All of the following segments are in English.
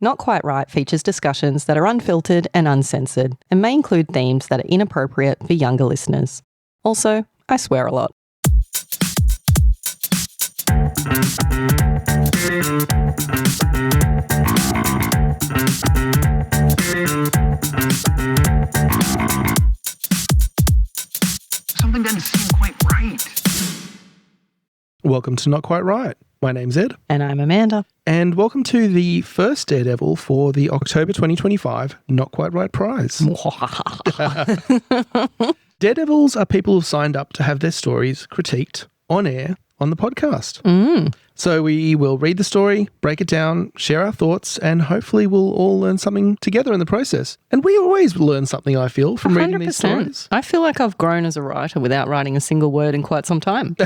Not Quite Right features discussions that are unfiltered and uncensored and may include themes that are inappropriate for younger listeners. Also, I swear a lot. Something doesn't seem quite right. Welcome to Not Quite Right. My name's Ed. And I'm Amanda. And welcome to the first Daredevil for the October 2025 Not Quite Right prize. Daredevils are people who've signed up to have their stories critiqued on air on the podcast. So we will read the story, break it down, share our thoughts, and hopefully we'll all learn something together in the process. And we always learn something, I feel, from reading these stories. I feel like I've grown as a writer without writing a single word in quite some time.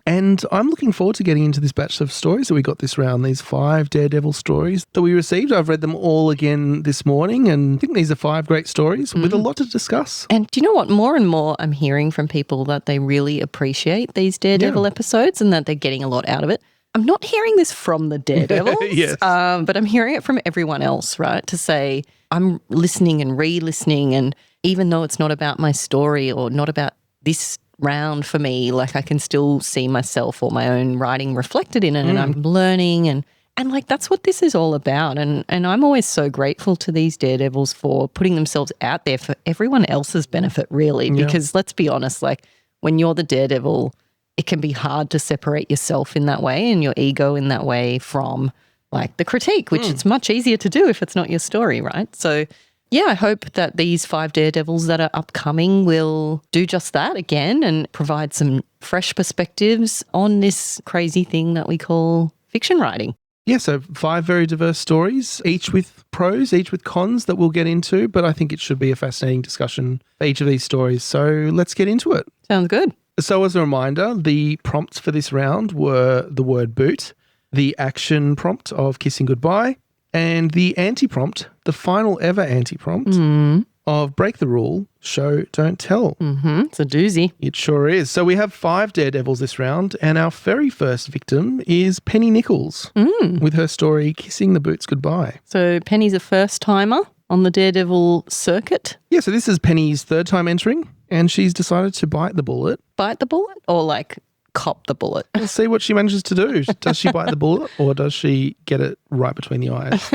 And I'm looking forward to getting into this batch of stories that we got this round, these 5 Daredevil stories that we received. I've read them all again this morning, and I think these are 5 great stories with a lot to discuss. And do you know what? More and more I'm hearing from people that they really appreciate these Daredevil episodes and that they're getting a lot out of it. I'm not hearing this from the Daredevils, Yes. But I'm hearing it from everyone else, right? To say, I'm listening and re-listening, and even though it's not about my story or not about this round for me, like I can still see myself or my own writing reflected in it, and I'm learning and like that's what this is all about. And I'm always so grateful to these Daredevils for putting themselves out there for everyone else's benefit, really, because let's be honest, like when you're the Daredevil, it can be hard to separate yourself in that way and your ego in that way from like the critique, which it's much easier to do if it's not your story, right? So yeah, I hope that these 5 Daredevils that are upcoming will do just that again and provide some fresh perspectives on this crazy thing that we call fiction writing. Yeah, so 5 very diverse stories, each with pros, each with cons that we'll get into, but I think it should be a fascinating discussion for each of these stories. So let's get into it. Sounds good. So as a reminder, the prompts for this round were the word boot, the action prompt of kissing goodbye, and the anti-prompt, the final ever anti-prompt of break the rule, show, don't tell. It's a doozy. It sure is. So we have 5 Daredevils this round, and our very first victim is Pennie Nichols with her story Kissing the Boots Goodbye. So Penny's a first-timer on the Daredevil circuit. Yeah, so this is Penny's 3rd time entering, and she's decided to bite the bullet. Bite the bullet or like cop the bullet? We'll see what she manages to do. Does she bite the bullet or does she get it right between the eyes?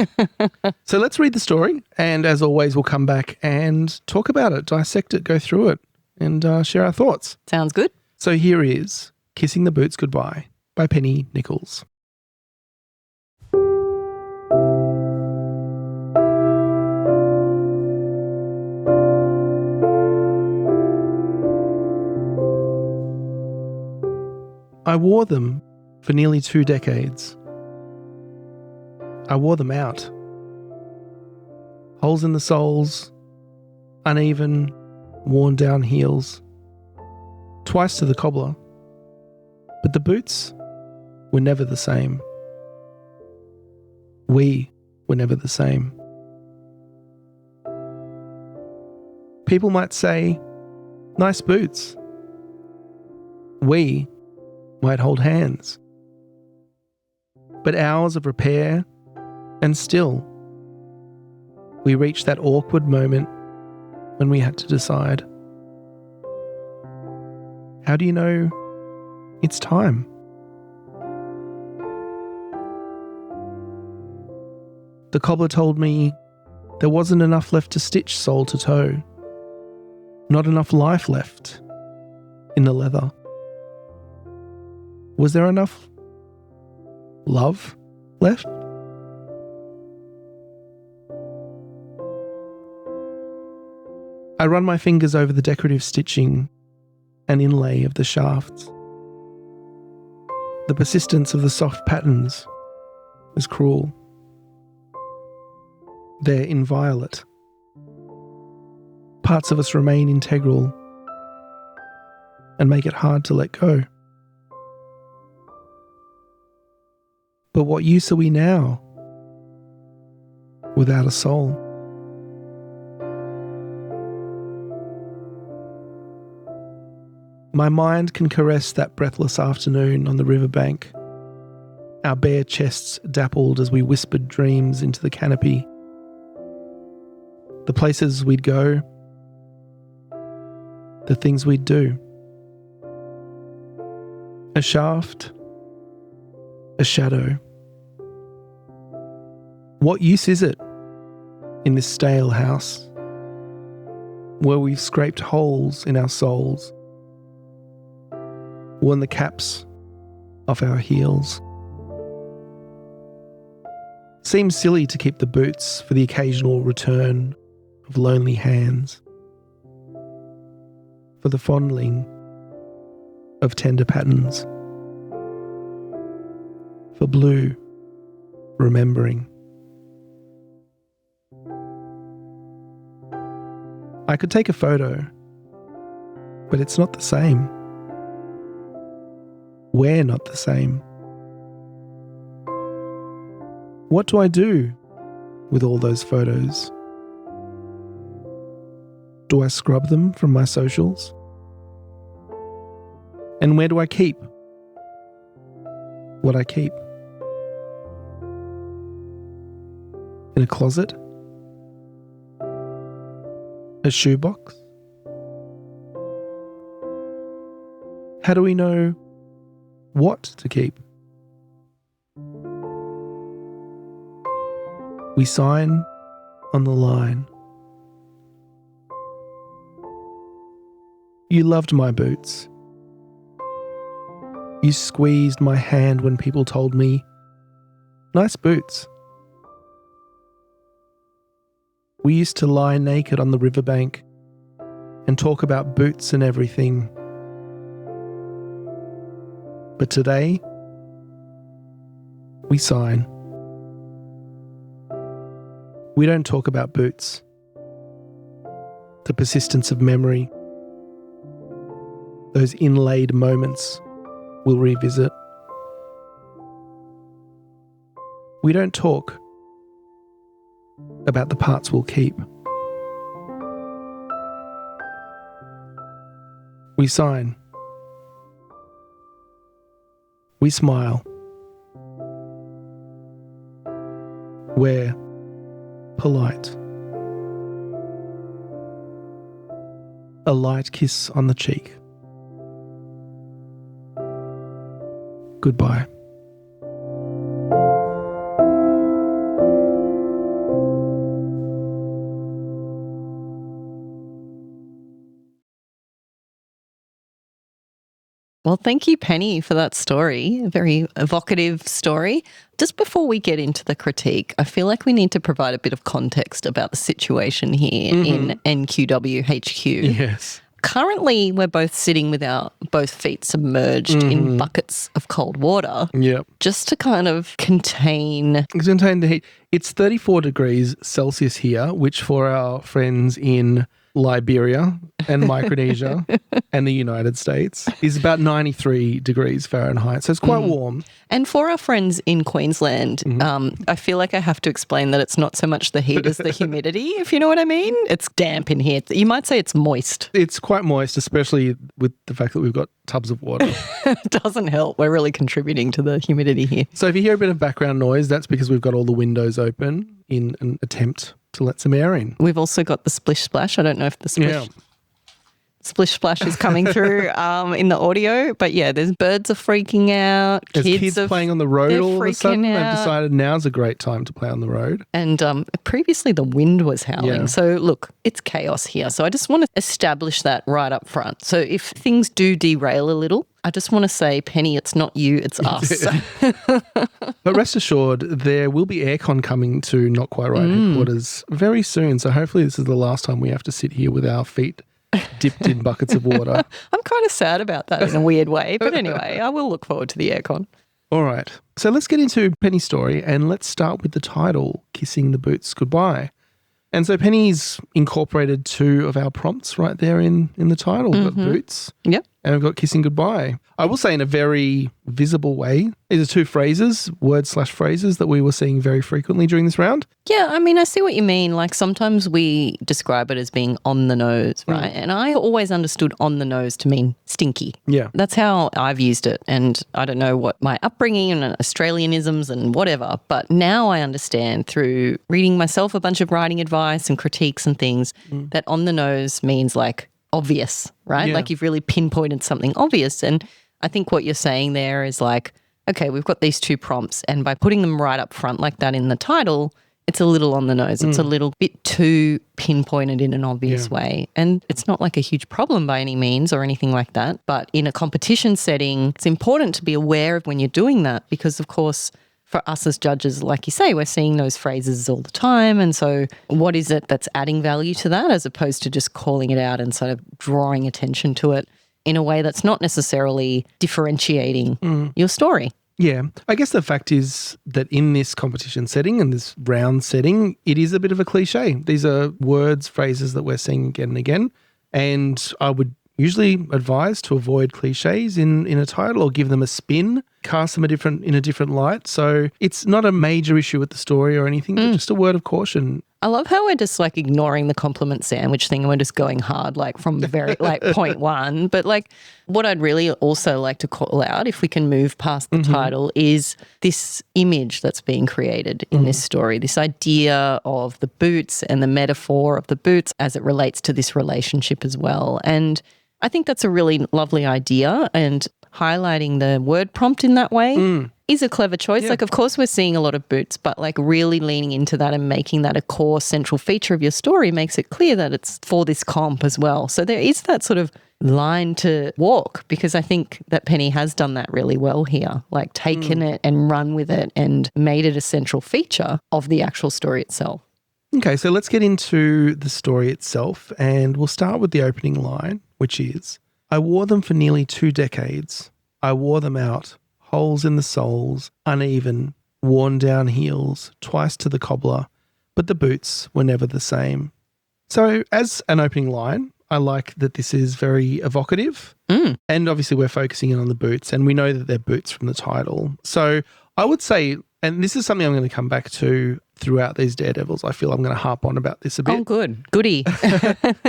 So let's read the story, and as always, we'll come back and talk about it, dissect it, go through it, and share our thoughts. Sounds good. So here is Kissing the Boots Goodbye by Pennie Nichols. I wore them for nearly 2 decades. I wore them out. Holes in the soles, uneven, worn down heels. Twice to the cobbler. But the boots were never the same. We were never the same. People might say, nice boots. We might hold hands. But hours of repair, and still, we reached that awkward moment when we had to decide. How do you know it's time? The cobbler told me there wasn't enough left to stitch sole to toe. Not enough life left in the leather. Was there enough love left? I run my fingers over the decorative stitching and inlay of the shafts. The persistence of the soft patterns is cruel. They're inviolate. Parts of us remain integral and make it hard to let go. But what use are we now without a soul? My mind can caress that breathless afternoon on the riverbank Our bare chests dappled as we whispered dreams into the canopy. The places we'd go, the things we'd do. A shaft, a shadow. What use is it in this stale house where we've scraped holes in our souls, worn the caps off our heels? Seems silly to keep the boots for the occasional return of lonely hands, for the fondling of tender patterns, for blue remembering. I could take a photo, but it's not the same. We're not the same. What do I do with all those photos? Do I scrub them from my socials? And where do I keep what I keep? In a closet? A shoebox? How do we know what to keep? We sign on the line. You loved my boots. You squeezed my hand when people told me, "Nice boots." We used to lie naked on the riverbank and talk about boots and everything. But today, we sign. We don't talk about boots. The persistence of memory. Those inlaid moments we'll revisit. We don't talk about the parts we'll keep. We sign. We smile. We're polite. A light kiss on the cheek. Goodbye. Well, thank you, Pennie, for that story. A very evocative story. Just before we get into the critique, I feel like we need to provide a bit of context about the situation here in NQW HQ. Yes. Currently, we're both sitting with our both feet submerged in buckets of cold water. Yep. Just to kind of contain The heat. It's 34 degrees Celsius here, which for our friends in Liberia and Micronesia and the United States is about 93 degrees Fahrenheit. So it's quite warm. And for our friends in Queensland, I feel like I have to explain that it's not so much the heat as the humidity, if you know what I mean. It's damp in here. You might say it's moist. It's quite moist, especially with the fact that we've got tubs of water. It doesn't help. We're really contributing to the humidity here. So if you hear a bit of background noise, that's because we've got all the windows open in an attempt to let some air in. We've also got the splish splash. I don't know if the splish splash is coming through in the audio, but yeah, there's birds are freaking out. There's kids playing on the road all of a sudden. They've decided now's a great time to play on the road. And previously the wind was howling. Yeah. So look, it's chaos here. So I just want to establish that right up front. So if things do derail a little, I just want to say, Pennie, it's not you, it's us. But rest assured, there will be aircon coming to Not Quite Right headquarters very soon. So hopefully this is the last time we have to sit here with our feet dipped in buckets of water. I'm kind of sad about that in a weird way. But anyway, I will look forward to the aircon. All right. So let's get into Pennie's story and let's start with the title, Kissing the Boots Goodbye. And so Pennie's incorporated two of our prompts right there in the title. We've got boots. Yep. And we've got kissing goodbye. I will say in a very visible way, these are two phrases, word/phrases that we were seeing very frequently during this round. Yeah, I mean, I see what you mean. Like sometimes we describe it as being on the nose, right? And I always understood on the nose to mean stinky. Yeah. That's how I've used it. And I don't know what my upbringing and Australianisms and whatever, but now I understand through reading myself a bunch of writing advice and critiques and things that on the nose means like obvious, right? Yeah. Like you've really pinpointed something obvious. And I think what you're saying there is like, okay, we've got these two prompts, and by putting them right up front like that in the title, it's a little on the nose. It's a little bit too pinpointed in an obvious way. And it's not like a huge problem by any means or anything like that. But in a competition setting, it's important to be aware of when you're doing that because, of course, for us as judges, like you say, we're seeing those phrases all the time. And so what is it that's adding value to that as opposed to just calling it out and sort of drawing attention to it in a way that's not necessarily differentiating your story? Yeah. I guess the fact is that in this competition setting and this round setting, it is a bit of a cliche. These are words, phrases that we're seeing again and again. And I would usually advise to avoid cliches in a title or give them a spin, cast them in a different light. So it's not a major issue with the story or anything, but just a word of caution. I love how we're just like ignoring the compliment sandwich thing and we're just going hard like from the very like point one. But like what I'd really also like to call out, if we can move past the title, is this image that's being created in this story, this idea of the boots and the metaphor of the boots as it relates to this relationship as well. And I think that's a really lovely idea, and highlighting the word prompt in that way is a clever choice. Yeah. Like, of course, we're seeing a lot of boots, but like really leaning into that and making that a core central feature of your story makes it clear that it's for this comp as well. So there is that sort of line to walk, because I think that Pennie has done that really well here, like taken it and run with it and made it a central feature of the actual story itself. Okay, so let's get into the story itself, and we'll start with the opening line, which is, I wore them for nearly 2 decades. I wore them out, holes in the soles, uneven, worn down heels, twice to the cobbler, but the boots were never the same. So as an opening line, I like that this is very evocative, and obviously we're focusing in on the boots, and we know that they're boots from the title. So I would say, and this is something I'm going to come back to throughout these Daredevils, I feel I'm going to harp on about this a bit. Oh, good. Goody.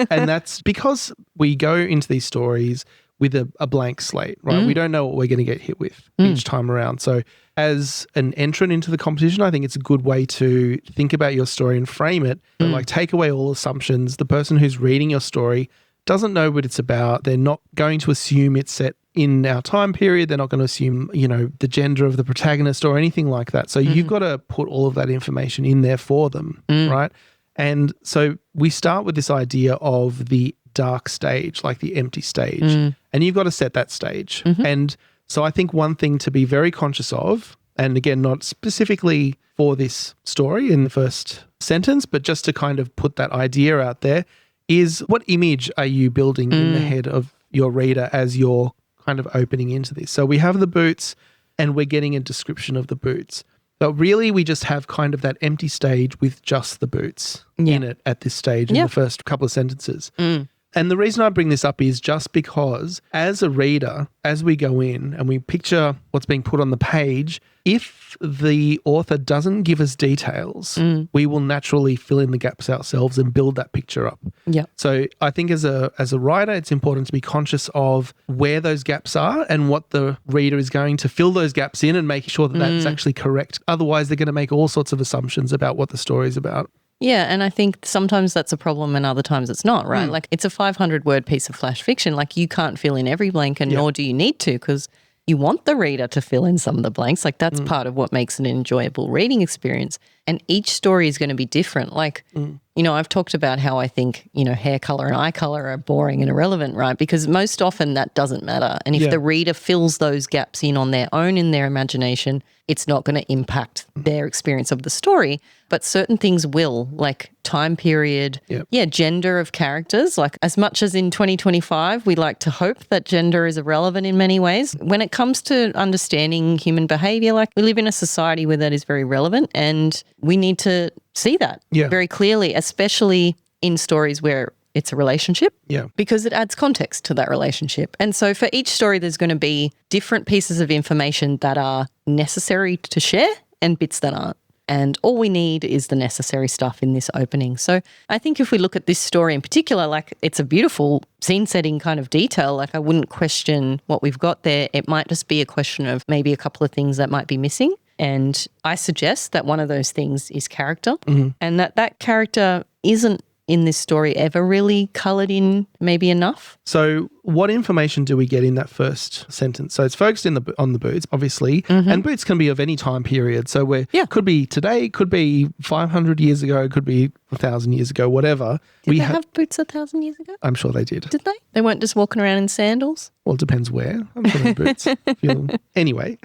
And that's because we go into these stories with a blank slate, right? We don't know what we're going to get hit with each time around. So as an entrant into the competition, I think it's a good way to think about your story and frame it, but like take away all assumptions. The person who's reading your story doesn't know what it's about. They're not going to assume it's set in our time period. They're not going to assume, the gender of the protagonist or anything like that. So you've got to put all of that information in there for them, right? And so we start with this idea of the dark stage, like the empty stage, and you've got to set that stage. And so I think one thing to be very conscious of, and again, not specifically for this story in the first sentence, but just to kind of put that idea out there, is what image are you building in the head of your reader as you're kind of opening into this? So we have the boots and we're getting a description of the boots. But really we just have kind of that empty stage with just the boots in it at this stage in the first couple of sentences. And the reason I bring this up is just because as a reader, as we go in and we picture what's being put on the page, if the author doesn't give us details, we will naturally fill in the gaps ourselves and build that picture up. Yeah. So I think as a writer, it's important to be conscious of where those gaps are and what the reader is going to fill those gaps in and make sure that that's actually correct. Otherwise, they're going to make all sorts of assumptions about what the story is about. Yeah, and I think sometimes that's a problem and other times it's not, right? Like it's a 500-word piece of flash fiction. Like you can't fill in every blank and nor do you need to, because you want the reader to fill in some of the blanks. Like that's part of what makes an enjoyable reading experience. And each story is going to be different. Like, I've talked about how I think, hair color and eye color are boring and irrelevant, right? Because most often that doesn't matter. And if the reader fills those gaps in on their own in their imagination, it's not going to impact their experience of the story. But certain things will, like time period, gender of characters. Like as much as in 2025, we like to hope that gender is irrelevant in many ways. When it comes to understanding human behavior, like we live in a society where that is very relevant, and we need to see that very clearly, especially in stories where it's a relationship. Yeah. Because it adds context to that relationship. And so for each story, there's going to be different pieces of information that are necessary to share and bits that aren't. And all we need is the necessary stuff in this opening. So I think if we look at this story in particular, like it's a beautiful scene setting kind of detail. Like I wouldn't question what we've got there. It might just be a question of maybe a couple of things that might be missing. And I suggest that one of those things is character, and that character isn't in this story ever really coloured in maybe enough. So what information do we get in that first sentence? So it's focused on the boots, obviously, and boots can be of any time period. So could be today, could be 500 years ago, could be 1,000 years ago, whatever. Did they have boots 1,000 years ago? I'm sure they did. Did they? They weren't just walking around in sandals? Well, it depends where. I'm sure they had boots. Anyway,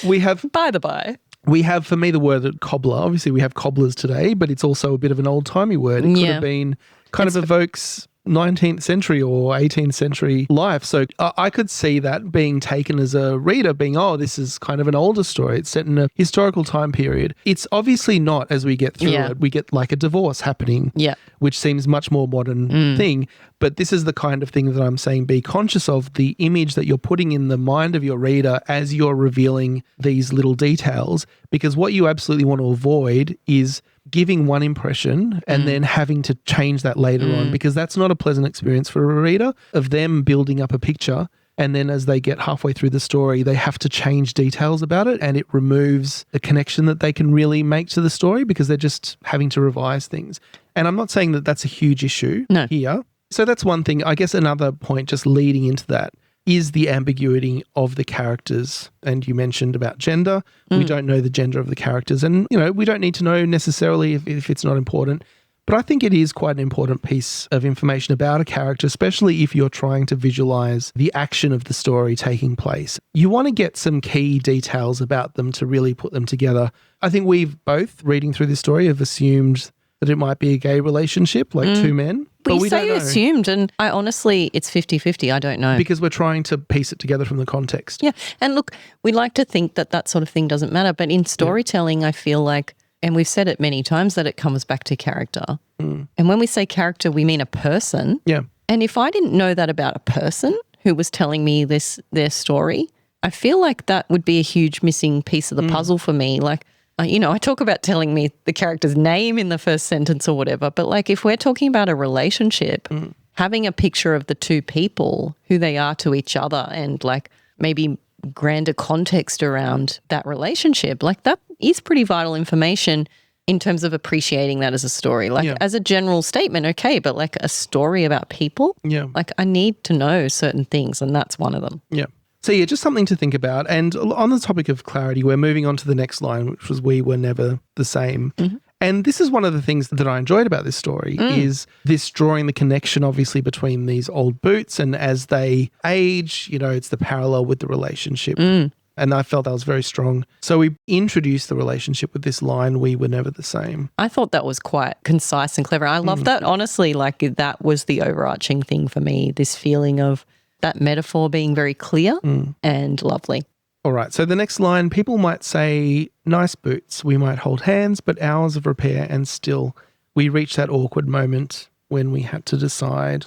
we have... By the by. We have, for me, the word cobbler. Obviously, we have cobblers today, but it's also a bit of an old-timey word. It could have been evokes 19th century or 18th century life. So I could see that being taken as a reader, being, this is kind of an older story. It's set in a historical time period. It's obviously not as we get through it. We get like a divorce happening, which seems much more modern thing. But this is the kind of thing that I'm saying, be conscious of the image that you're putting in the mind of your reader as you're revealing these little details, because what you absolutely want to avoid is giving one impression and then having to change that later on, because that's not a pleasant experience for a reader, of them building up a picture and then as they get halfway through the story, they have to change details about it, and it removes a connection that they can really make to the story because they're just having to revise things. And I'm not saying that that's a huge issue here. So that's one thing. I guess another point just leading into that is the ambiguity of the characters. And you mentioned about gender. We don't know the gender of the characters. And, we don't need to know necessarily if it's not important. But I think it is quite an important piece of information about a character, especially if you're trying to visualize the action of the story taking place. You want to get some key details about them to really put them together. I think we've both, reading through this story, have assumed that it might be a gay relationship, like two men. But we say you assumed, and I honestly, it's 50-50. I don't know. Because we're trying to piece it together from the context. Yeah. And look, we like to think that sort of thing doesn't matter. But in storytelling, I feel like, and we've said it many times, that it comes back to character. And when we say character, we mean a person. Yeah. And if I didn't know that about a person who was telling me their story, I feel like that would be a huge missing piece of the puzzle for me. Like, I talk about telling me the character's name in the first sentence or whatever, but like if we're talking about a relationship, having a picture of the two people, who they are to each other, and like maybe grander context around that relationship, like that is pretty vital information in terms of appreciating that as a story. Like as a general statement, okay, but like a story about people, like I need to know certain things, and that's one of them. Yeah. So just something to think about. And on the topic of clarity, we're moving on to the next line, which was "we were never the same." And this is one of the things that I enjoyed about this story, is this drawing the connection, obviously, between these old boots, and as they age, it's the parallel with the relationship. And I felt that was very strong. So we introduced the relationship with this line, "we were never the same." I thought that was quite concise and clever. I love that. Honestly, like that was the overarching thing for me, this feeling of that metaphor being very clear and lovely. All right. So the next line, "people might say, 'nice boots.' We might hold hands, but hours of repair and still we reach that awkward moment when we had to decide."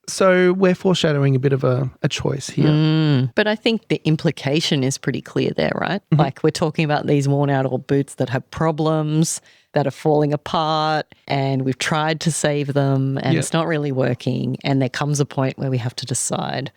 So we're foreshadowing a bit of a choice here. But I think the implication is pretty clear there, right? Like we're talking about these worn out old boots that have problems, that are falling apart, and we've tried to save them and it's not really working, and there comes a point where we have to decide.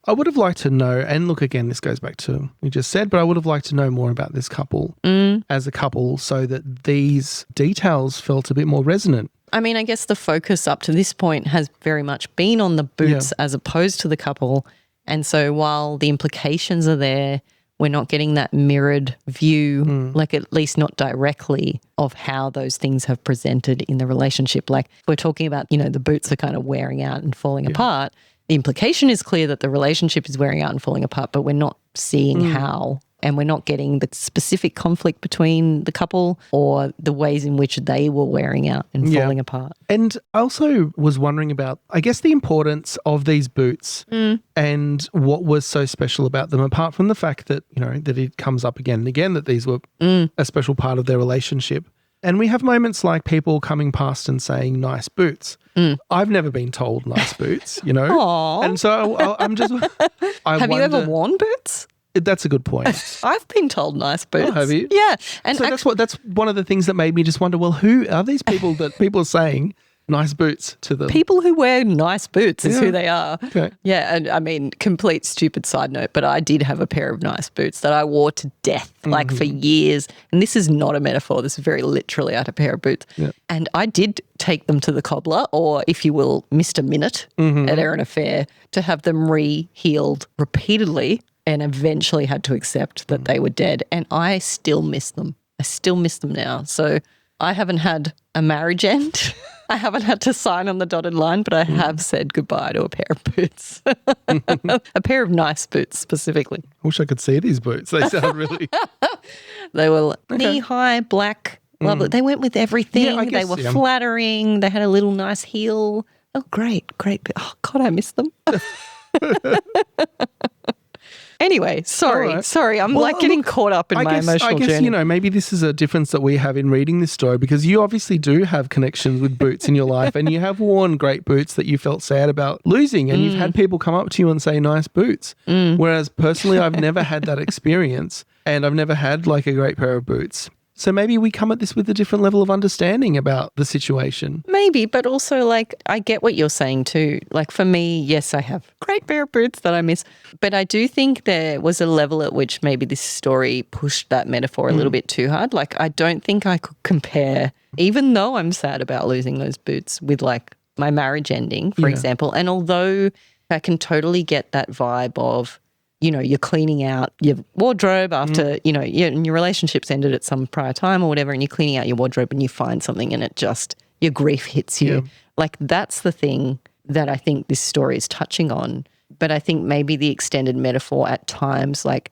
I would have liked to know, and look, again, this goes back to what you just said, but I would have liked to know more about this couple as a couple so that these details felt a bit more resonant. I mean, I guess the focus up to this point has very much been on the boots as opposed to the couple. And so while the implications are there, we're not getting that mirrored view, like at least not directly, of how those things have presented in the relationship. Like we're talking about, the boots are kind of wearing out and falling apart. The implication is clear that the relationship is wearing out and falling apart, but we're not seeing how. And we're not getting the specific conflict between the couple or the ways in which they were wearing out and falling apart. And I also was wondering about, I guess, the importance of these boots and what was so special about them, apart from the fact that, that it comes up again and again that these were a special part of their relationship. And we have moments like people coming past and saying nice boots. I've never been told nice boots, you know. Aw. And so I'm just Have you ever worn boots? That's a good point. I've been told nice boots. Oh, have you? Yeah. And So that's one of the things that made me just wonder, well, who are these people that people are saying nice boots to them? people who wear nice boots is who they are. Okay. Yeah, and I mean, complete stupid side note, but I did have a pair of nice boots that I wore to death, like for years. And this is not a metaphor. This is very literally I had a pair of boots. Yeah. And I did take them to the cobbler, or if you will, Mr. Minute at Erina Fair, to have them re-heeled repeatedly, and eventually had to accept that they were dead. And I still miss them. I still miss them now. So I haven't had a marriage end. I haven't had to sign on the dotted line, but I have said goodbye to a pair of boots. A pair of nice boots specifically. I wish I could see these boots. They sound really... They were knee-high, black, lovely. They went with everything. Yeah, I They guess, were yeah. flattering. They had a little nice heel. Oh, great. Oh, God, I miss them. Anyway, sorry. All right. Sorry. I'm Well, getting look, caught up in my emotional I guess, journey. you know, maybe this is a difference that we have in reading this story, because you obviously do have connections with boots in your life, and you have worn great boots that you felt sad about losing, and you've had people come up to you and say nice boots. Whereas personally, I've never had that experience, and I've never had like a great pair of boots. So maybe we come at this with a different level of understanding about the situation. Maybe, but also like I get what you're saying too. Like for me, yes, I have a great pair of boots that I miss, but I do think there was a level at which maybe this story pushed that metaphor a little bit too hard. Like I don't think I could compare, even though I'm sad about losing those boots, with like my marriage ending, for example. And although I can totally get that vibe of, you know, you're cleaning out your wardrobe after, you know, your relationship's ended at some prior time or whatever, and you're cleaning out your wardrobe and you find something and it just, your grief hits you. Yeah. Like that's the thing that I think this story is touching on. But I think maybe the extended metaphor at times, like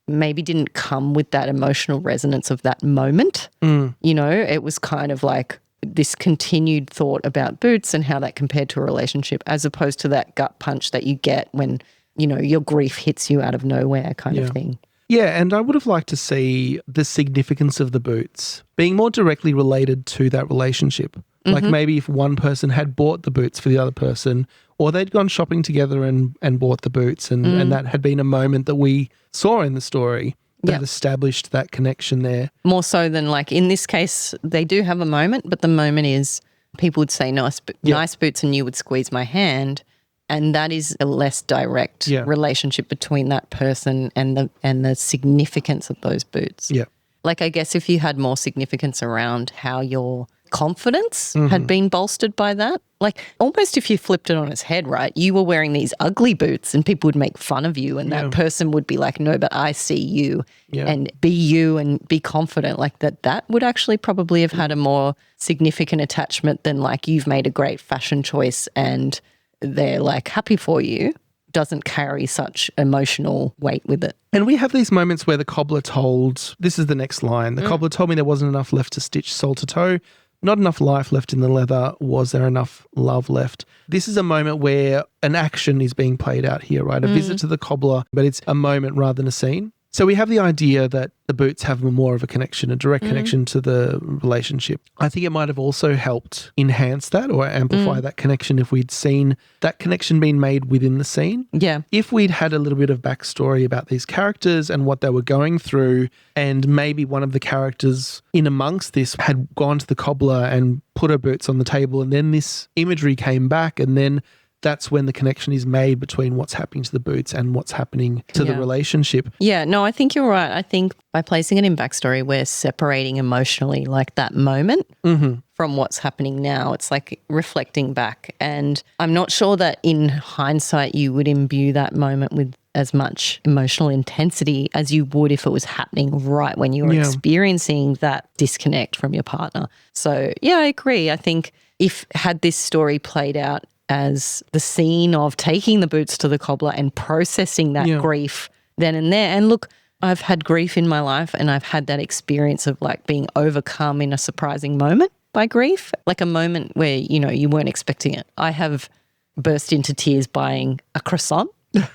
maybe didn't come with that emotional resonance of that moment. You know, it was kind of like this continued thought about boots and how that compared to a relationship, as opposed to that gut punch that you get when, you know, your grief hits you out of nowhere kind of thing. Yeah, and I would have liked to see the significance of the boots being more directly related to that relationship. Like maybe if one person had bought the boots for the other person, or they'd gone shopping together and bought the boots, and that had been a moment that we saw in the story that established that connection there. More so than like in this case, they do have a moment, but the moment is people would say nice boots and you would squeeze my hand. And that is a less direct relationship between that person and the significance of those boots. Yeah. Like I guess if you had more significance around how your confidence had been bolstered by that, like almost if you flipped it on its head, right? You were wearing these ugly boots and people would make fun of you, and that person would be like, no, but I see you and be you and be confident. Like that would actually probably have had a more significant attachment than like you've made a great fashion choice and they're like happy for you. Doesn't carry such emotional weight with it. And we have these moments where the cobbler told, this is the next line, the cobbler told me there wasn't enough left to stitch sole to toe, not enough life left in the leather, was there enough love left? This is a moment where an action is being played out here, right? A visit to the cobbler, but it's a moment rather than a scene. So we have the idea that the boots have more of a connection, a direct connection to the relationship. I think it might have also helped enhance that or amplify that connection if we'd seen that connection being made within the scene. Yeah. If we'd had a little bit of backstory about these characters and what they were going through, and maybe one of the characters in amongst this had gone to the cobbler and put her boots on the table, and then this imagery came back, and then that's when the connection is made between what's happening to the boots and what's happening to the relationship. Yeah, no, I think you're right. I think by placing it in backstory, we're separating emotionally like that moment from what's happening now. It's like reflecting back. And I'm not sure that in hindsight you would imbue that moment with as much emotional intensity as you would if it was happening right when you were experiencing that disconnect from your partner. So yeah, I agree. I think if had this story played out as the scene of taking the boots to the cobbler and processing that grief then and there. And look, I've had grief in my life and I've had that experience of like being overcome in a surprising moment by grief, like a moment where, you know, you weren't expecting it. I have burst into tears buying a croissant.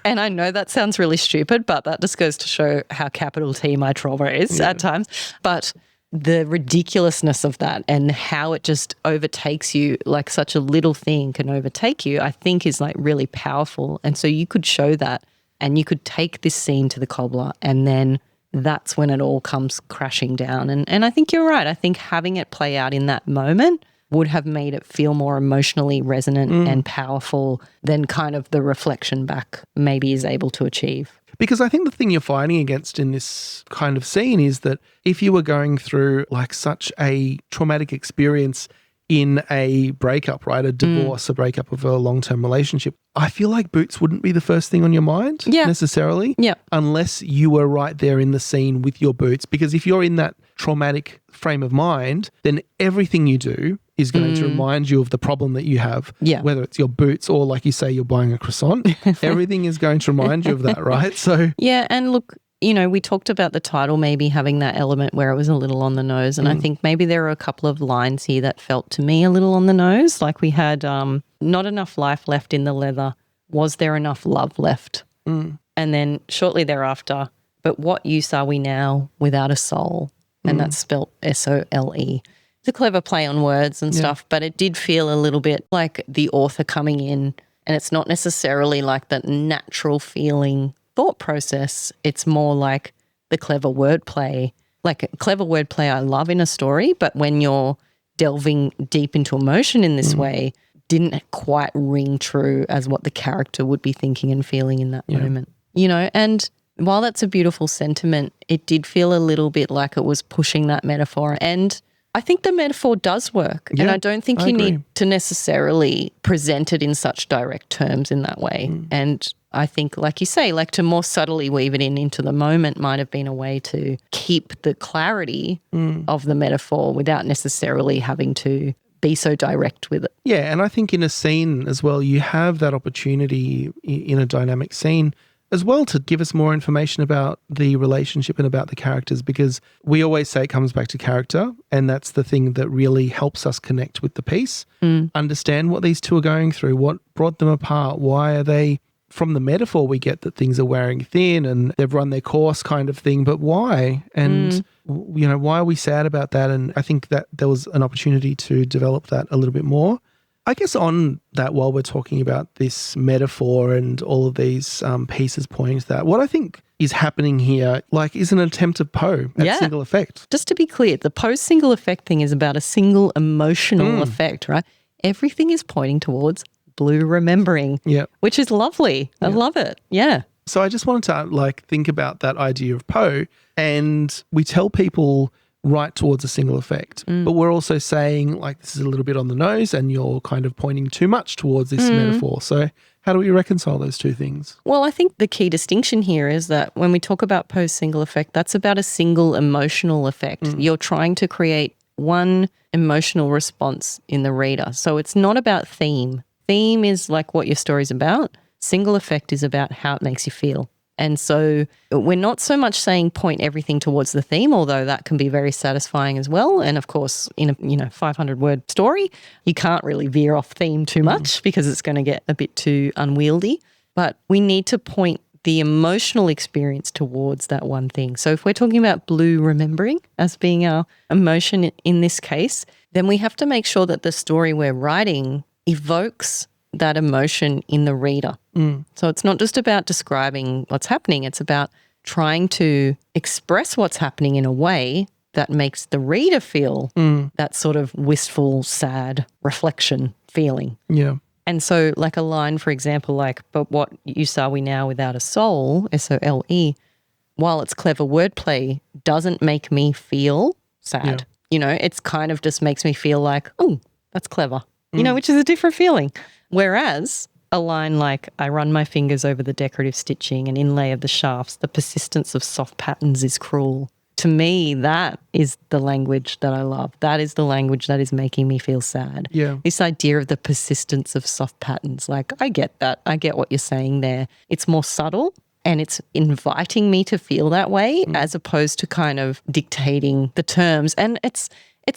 And I know that sounds really stupid, but that just goes to show how capital T my trauma is at times. But the ridiculousness of that and how it just overtakes you, like such a little thing can overtake you, I think is like really powerful. And so you could show that and you could take this scene to the cobbler and then that's when it all comes crashing down. And I think you're right. I think having it play out in that moment would have made it feel more emotionally resonant and powerful than kind of the reflection back maybe is able to achieve. Because I think the thing you're fighting against in this kind of scene is that if you were going through like such a traumatic experience in a breakup, right, a divorce, a breakup of a long-term relationship, I feel like Boots wouldn't be the first thing on your mind necessarily unless you were right there in the scene with your Boots. Because if you're in that traumatic frame of mind, then everything you do is going to remind you of the problem that you have, whether it's your Boots or, like you say, you're buying a croissant. Everything is going to remind you of that, right? So yeah, and look, you know, we talked about the title maybe having that element where it was a little on the nose, and I think maybe there are a couple of lines here that felt to me a little on the nose, like we had not enough life left in the leather, was there enough love left? And then shortly thereafter, but what use are we now without a soul? And that's spelt S-O-L-E. It's a clever play on words and stuff, but it did feel a little bit like the author coming in, and it's not necessarily like the natural feeling thought process. It's more like the clever wordplay. Like clever wordplay I love in a story, but when you're delving deep into emotion in this way, didn't quite ring true as what the character would be thinking and feeling in that moment. You know, and while that's a beautiful sentiment, it did feel a little bit like it was pushing that metaphor. And I think the metaphor does work. And I don't think you need to necessarily present it in such direct terms in that way. And I think, like you say, like to more subtly weave it into the moment might have been a way to keep the clarity of the metaphor without necessarily having to be so direct with it. Yeah, and I think in a scene as well, you have that opportunity in a dynamic scene as well to give us more information about the relationship and about the characters, because we always say it comes back to character, and that's the thing that really helps us connect with the piece, understand what these two are going through, what brought them apart, why are they, from the metaphor we get that things are wearing thin and they've run their course kind of thing, but why? And, you know, why are we sad about that? And I think that there was an opportunity to develop that a little bit more. I guess on that, while we're talking about this metaphor and all of these pieces pointing to that, what I think is happening here, like, is an attempt of Poe at single effect. Just to be clear, the Poe single effect thing is about a single emotional effect, right? Everything is pointing towards blue remembering, which is lovely. I love it. Yeah. So I just wanted to like think about that idea of Poe, and we tell people right towards a single effect. But we're also saying like this is a little bit on the nose and you're kind of pointing too much towards this metaphor. So how do we reconcile those two things? Well, I think the key distinction here is that when we talk about Poe's single effect, that's about a single emotional effect. You're trying to create one emotional response in the reader. So it's not about theme. Theme is like what your story's about. Single effect is about how it makes you feel. And so we're not so much saying point everything towards the theme, although that can be very satisfying as well. And of course, in a 500-word story, you can't really veer off theme too much because it's going to get a bit too unwieldy. But we need to point the emotional experience towards that one thing. So if we're talking about blue remembering as being our emotion in this case, then we have to make sure that the story we're writing evokes that emotion in the reader. So it's not just about describing what's happening, it's about trying to express what's happening in a way that makes the reader feel that sort of wistful, sad reflection feeling. Yeah. And so like a line, for example, like, but what use are we now without a soul, S-O-L-E, while it's clever wordplay, doesn't make me feel sad. You know, it's kind of just makes me feel like, oh, that's clever, you know, which is a different feeling. Whereas a line like, I run my fingers over the decorative stitching and inlay of the shafts, the persistence of soft patterns is cruel. To me, that is the language that I love. That is the language that is making me feel sad. Yeah. This idea of the persistence of soft patterns, like I get that. I get what you're saying there. It's more subtle and it's inviting me to feel that way as opposed to kind of dictating the terms. And it's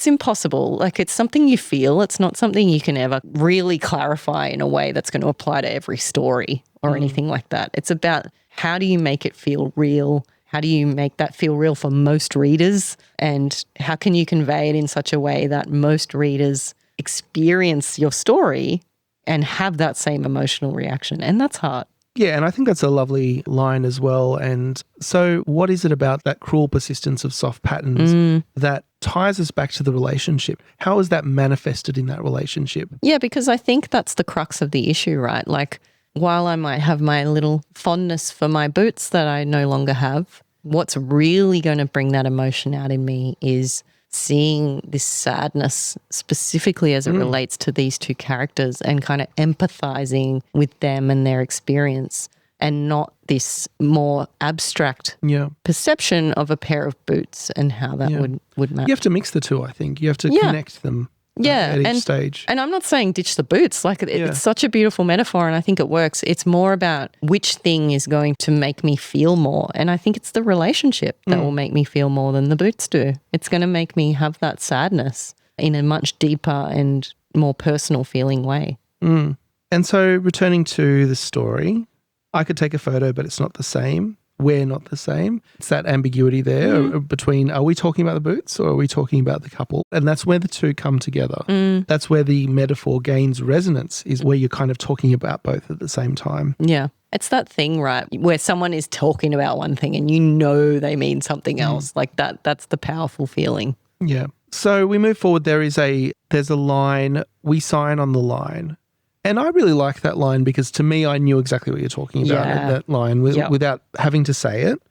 impossible. Like it's something you feel. It's not something you can ever really clarify in a way that's going to apply to every story or anything like that. It's about how do you make it feel real? how do you make that feel real for most readers? And how can you convey it in such a way that most readers experience your story and have that same emotional reaction? And that's hard. Yeah, and I think that's a lovely line as well. And so what is it about that cruel persistence of soft patterns that ties us back to the relationship? How is that manifested in that relationship? Yeah, because I think that's the crux of the issue, right? Like, while I might have my little fondness for my boots that I no longer have, what's really going to bring that emotion out in me is seeing this sadness specifically as it relates to these two characters and kind of empathizing with them and their experience, and not this more abstract perception of a pair of boots and how that would match. You have to mix the two, I think. You have to connect them at each stage. And I'm not saying ditch the boots. Like, it's such a beautiful metaphor, and I think it works. It's more about which thing is going to make me feel more. And I think it's the relationship that will make me feel more than the boots do. It's going to make me have that sadness in a much deeper and more personal feeling way. And so returning to the story, I could take a photo, but it's not the same. We're not the same. It's that ambiguity there between, are we talking about the boots or are we talking about the couple? And that's where the two come together. That's where the metaphor gains resonance, is where you're kind of talking about both at the same time. Yeah. It's that thing, right, where someone is talking about one thing and you know they mean something else. Like that's the powerful feeling. Yeah. So we move forward. There's a line, we sign on the line. And I really like that line because to me, I knew exactly what you're talking about in that line without having to say it.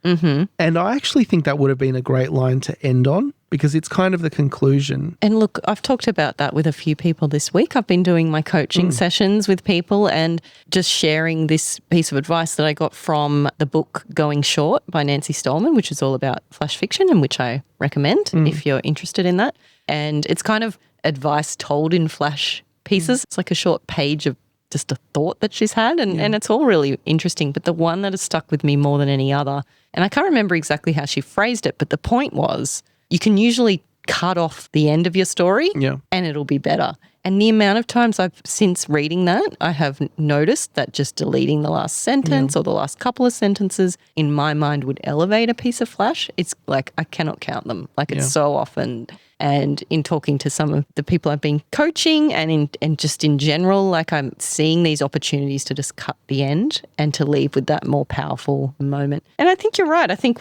And I actually think that would have been a great line to end on because it's kind of the conclusion. And look, I've talked about that with a few people this week. I've been doing my coaching sessions with people and just sharing this piece of advice that I got from the book Going Short by Nancy Stallman, which is all about flash fiction and which I recommend if you're interested in that. And it's kind of advice told in flash pieces. It's like a short page of just a thought that she's had and it's all really interesting. But the one that has stuck with me more than any other, and I can't remember exactly how she phrased it, but the point was you can usually cut off the end of your story and it'll be better. And the amount of times since reading that, I have noticed that just deleting the last sentence or the last couple of sentences in my mind would elevate a piece of flash. It's like I cannot count them. Like it's so often. And in talking to some of the people I've been coaching and just in general, like I'm seeing these opportunities to just cut the end and to leave with that more powerful moment. And I think you're right. I think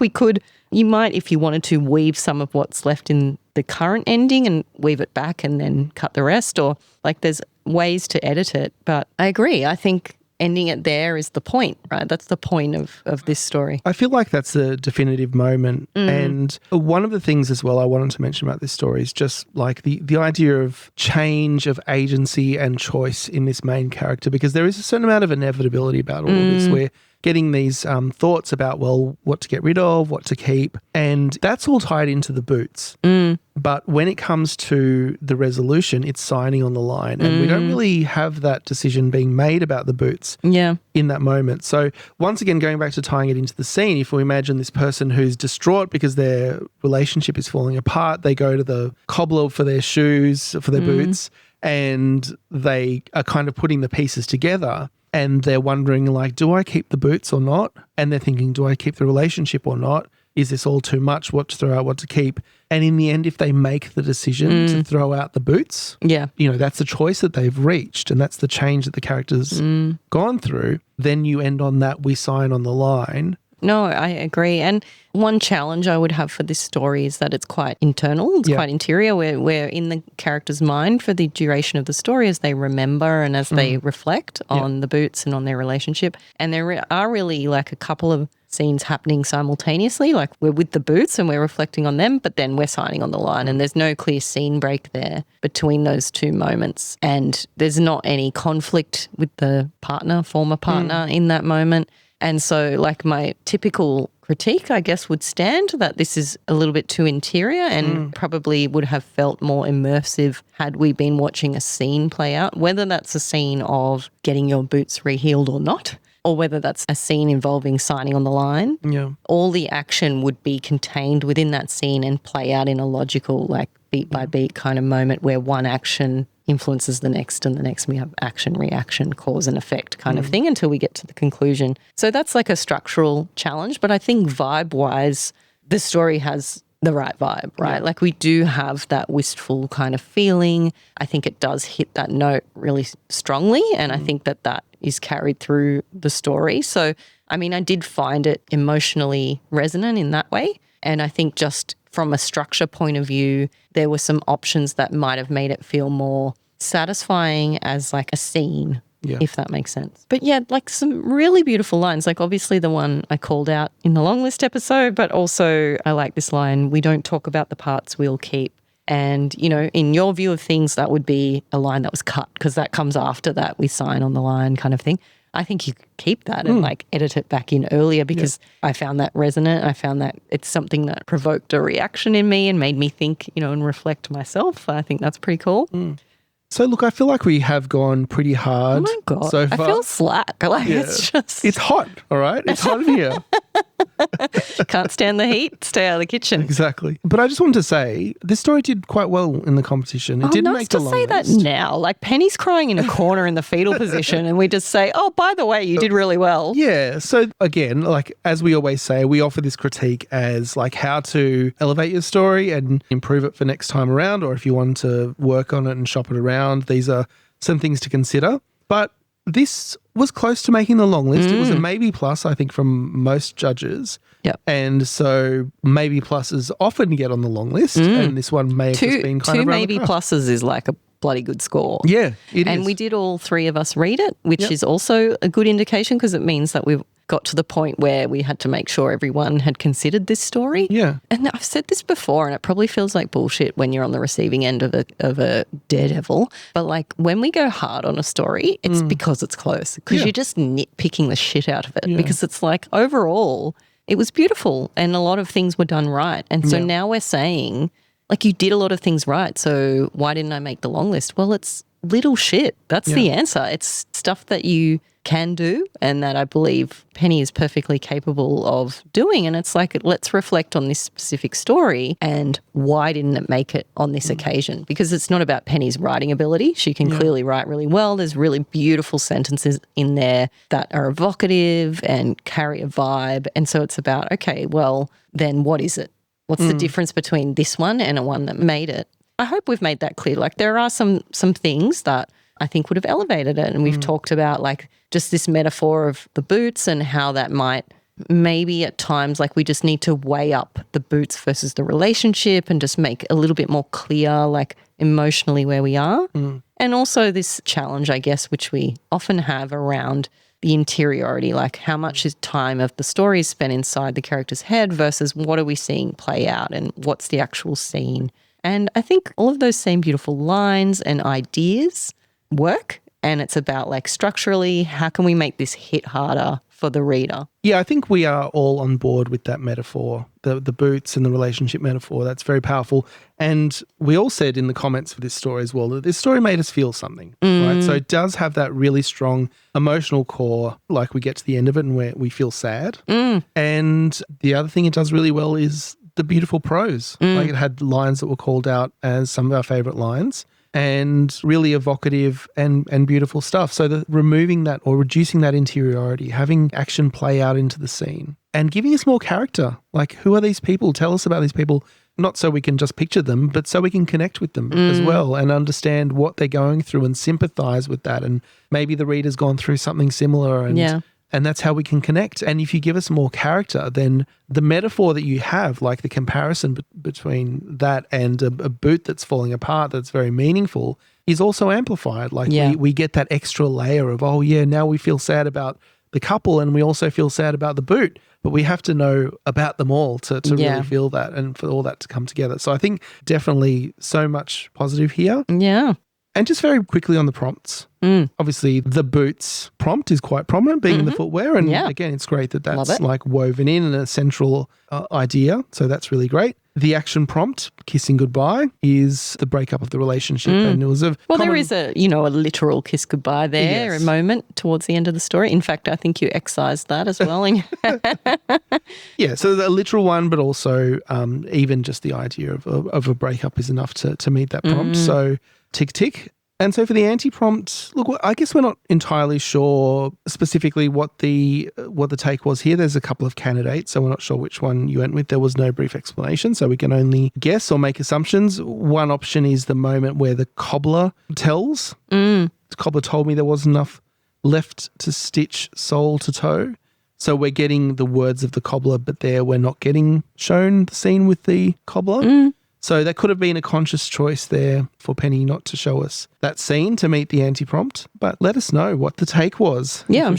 you might, if you wanted to, weave some of what's left in the current ending and weave it back and then cut the rest, or like there's ways to edit it. But I agree. I think ending it there is the point, right? That's the point of this story. I feel like that's a definitive moment. And one of the things as well I wanted to mention about this story is just like the idea of change, of agency and choice in this main character, because there is a certain amount of inevitability about all of this. We're getting these thoughts about, well, what to get rid of, what to keep. And that's all tied into the boots. But when it comes to the resolution, it's signing on the line. And we don't really have that decision being made about the boots in that moment. So once again, going back to tying it into the scene, if we imagine this person who's distraught because their relationship is falling apart, they go to the cobbler for their shoes, for their boots, and they are kind of putting the pieces together. And they're wondering, like, do I keep the boots or not? And they're thinking, do I keep the relationship or not? Is this all too much? What to throw out, what to keep? And in the end, if they make the decision to throw out the boots, that's the choice that they've reached and that's the change that the character's gone through, then you end on that, we sign on the line. No, I agree. And one challenge I would have for this story is that it's quite internal, it's quite interior. We're in the character's mind for the duration of the story as they remember and as they reflect on the boots and on their relationship. And there are really like a couple of scenes happening simultaneously, like we're with the boots and we're reflecting on them, but then we're signing on the line and there's no clear scene break there between those two moments. And there's not any conflict with the former partner in that moment. And so like my typical critique, I guess, would stand that this is a little bit too interior and probably would have felt more immersive had we been watching a scene play out, whether that's a scene of getting your boots rehealed or not. or whether that's a scene involving signing on the line. Yeah. All the action would be contained within that scene and play out in a logical, like beat by beat kind of moment where one action influences the next and the next we have action, reaction, cause and effect kind of thing until we get to the conclusion. So that's like a structural challenge. But I think vibe-wise, the story has the right vibe, right? Yeah. Like we do have that wistful kind of feeling. I think it does hit that note really strongly, and I think that that is carried through the story. So, I mean, I did find it emotionally resonant in that way, and I think just from a structure point of view, there were some options that might have made it feel more satisfying as like a scene. Yeah. If that makes sense. But yeah, like some really beautiful lines, like obviously the one I called out in the long list episode, but also I like this line, we don't talk about the parts we'll keep. And, you know, in your view of things, that would be a line that was cut because that comes after that we sign on the line kind of thing. I think you could keep that and like edit it back in earlier because I found that resonant. I found that it's something that provoked a reaction in me and made me think, you know, and reflect myself. I think that's pretty cool. So, look, I feel like we have gone pretty hard. Oh my God. So far. I feel slack. Like it's just. It's hot, all right? It's hot in here. Can't stand the heat, stay out of the kitchen. Exactly. But I just wanted to say, this story did quite well in the competition. It didn't nice make the to long say that list. now. Like Penny's crying in a corner in the fetal position and we just say, oh, by the way, you did really well. Yeah. So again, like as we always say, we offer this critique as like how to elevate your story and improve it for next time around, or if you want to work on it and shop it around, these are some things to consider. But this was close to making the long list. It was a maybe plus, I think, from most judges. Yep. And so maybe pluses often get on the long list, and this one may have just been kind two of around maybe the cusp. pluses is like a bloody good score. Yeah, it is. And we did all three of us read it, which is also a good indication because it means that we've got to the point where we had to make sure everyone had considered this story. Yeah. And I've said this before, and it probably feels like bullshit when you're on the receiving end of a daredevil. But like when we go hard on a story, it's because it's close, because you're just nitpicking the shit out of it. Because it's like overall, it was beautiful and a lot of things were done right. And so now we're saying, like, you did a lot of things right. So why didn't I make the long list? Well, it's little shit. That's the answer. It's stuff that you can do and that I believe Pennie is perfectly capable of doing. And it's like, let's reflect on this specific story and why didn't it make it on this occasion? Because it's not about Pennie's writing ability. She can clearly write really well. There's really beautiful sentences in there that are evocative and carry a vibe. And so it's about, okay, well, then what is it? What's the difference between this one and a one that made it? I hope we've made that clear. Like there are some things that I think would have elevated it. And we've talked about like just this metaphor of the boots and how that might maybe at times like we just need to weigh up the boots versus the relationship and just make a little bit more clear like emotionally where we are. And also this challenge, I guess, which we often have around the interiority, like how much is time of the story spent inside the character's head versus what are we seeing play out and what's the actual scene. And I think all of those same beautiful lines and ideas work, and it's about like structurally, how can we make this hit harder for the reader? Yeah, I think we are all on board with that metaphor, the boots and the relationship metaphor. That's very powerful. And we all said in the comments for this story as well that this story made us feel something, right? So it does have that really strong emotional core, like we get to the end of it and we feel sad. And the other thing it does really well is the beautiful prose. Like it had lines that were called out as some of our favorite lines and really evocative and beautiful stuff. So removing that or reducing that interiority, having action play out into the scene and giving us more character. Like, who are these people? Tell us about these people, not so we can just picture them, but so we can connect with them as well and understand what they're going through and sympathize with that. And maybe the reader's gone through something similar and that's how we can connect. And if you give us more character, then the metaphor that you have, like the comparison between that and a boot that's falling apart that's very meaningful, is also amplified. Like we get that extra layer of, oh yeah, now we feel sad about the couple and we also feel sad about the boot. But we have to know about them all to really feel that and for all that to come together. So I think definitely so much positive here. Yeah. And just very quickly on the prompts. Obviously, the boots prompt is quite prominent, being in the footwear. And again, it's great that that's like woven in a central idea. So that's really great. The action prompt, kissing goodbye, is the breakup of the relationship. And it was there is a literal kiss goodbye there, Yes. a moment towards the end of the story. In fact, I think you excised that as well. Yeah, so the literal one, but also even just the idea of a breakup is enough to meet that prompt. So tick, tick. And so for the anti-prompt, look, I guess we're not entirely sure specifically what the take was here. There's a couple of candidates, so we're not sure which one you went with. There was no brief explanation, so we can only guess or make assumptions. One option is the moment where the cobbler tells. The cobbler told me there wasn't enough left to stitch sole to toe. So we're getting the words of the cobbler, but there we're not getting shown the scene with the cobbler. So that could have been a conscious choice there for Pennie not to show us that scene to meet the anti-prompt. But let us know what the take was. Yeah, I'm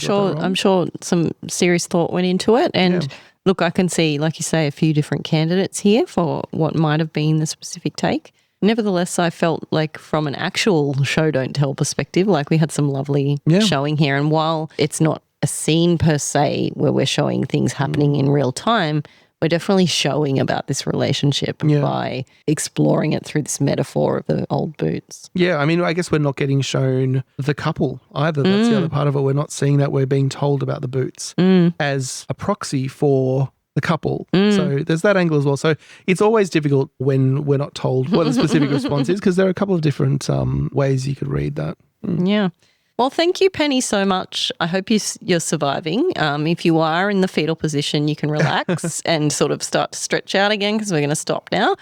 sure some serious thought went into it. And look, I can see, like you say, a few different candidates here for what might have been the specific take. Nevertheless, I felt like from an actual show don't tell perspective, like we had some lovely showing here. And while it's not a scene per se where we're showing things happening in real time, we're definitely showing about this relationship by exploring it through this metaphor of the old boots. Yeah, I mean, I guess we're not getting shown the couple either. That's the other part of it. We're not seeing that. We're being told about the boots as a proxy for the couple. So there's that angle as well. So it's always difficult when we're not told what the specific response is, because there are a couple of different ways you could read that. Yeah. Well, thank you, Pennie, so much. I hope you're surviving. If you are in the fetal position, you can relax and sort of start to stretch out again, because we're going to stop now.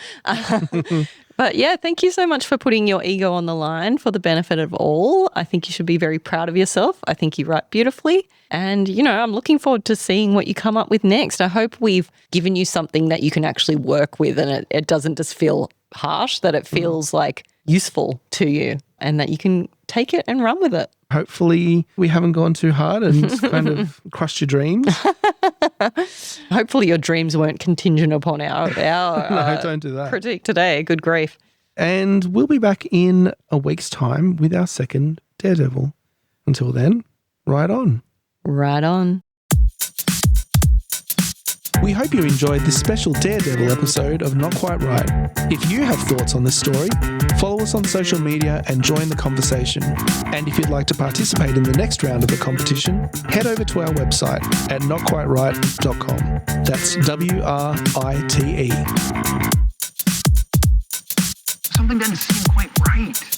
But yeah, thank you so much for putting your ego on the line for the benefit of all. I think you should be very proud of yourself. I think you write beautifully. And, I'm looking forward to seeing what you come up with next. I hope we've given you something that you can actually work with, and it doesn't just feel harsh, that it feels like useful to you and that you can take it and run with it. Hopefully we haven't gone too hard and kind of crushed your dreams. Hopefully your dreams weren't contingent upon our No, don't do that. critique today. Good grief. And we'll be back in a week's time with our second Daredevil. Until then, right on. Right on. We hope you enjoyed this special Daredevil episode of Not Quite Right. If you have thoughts on this story, follow us on social media and join the conversation. And if you'd like to participate in the next round of the competition, head over to our website at notquiteright.com. That's WRITE. Something doesn't seem quite right.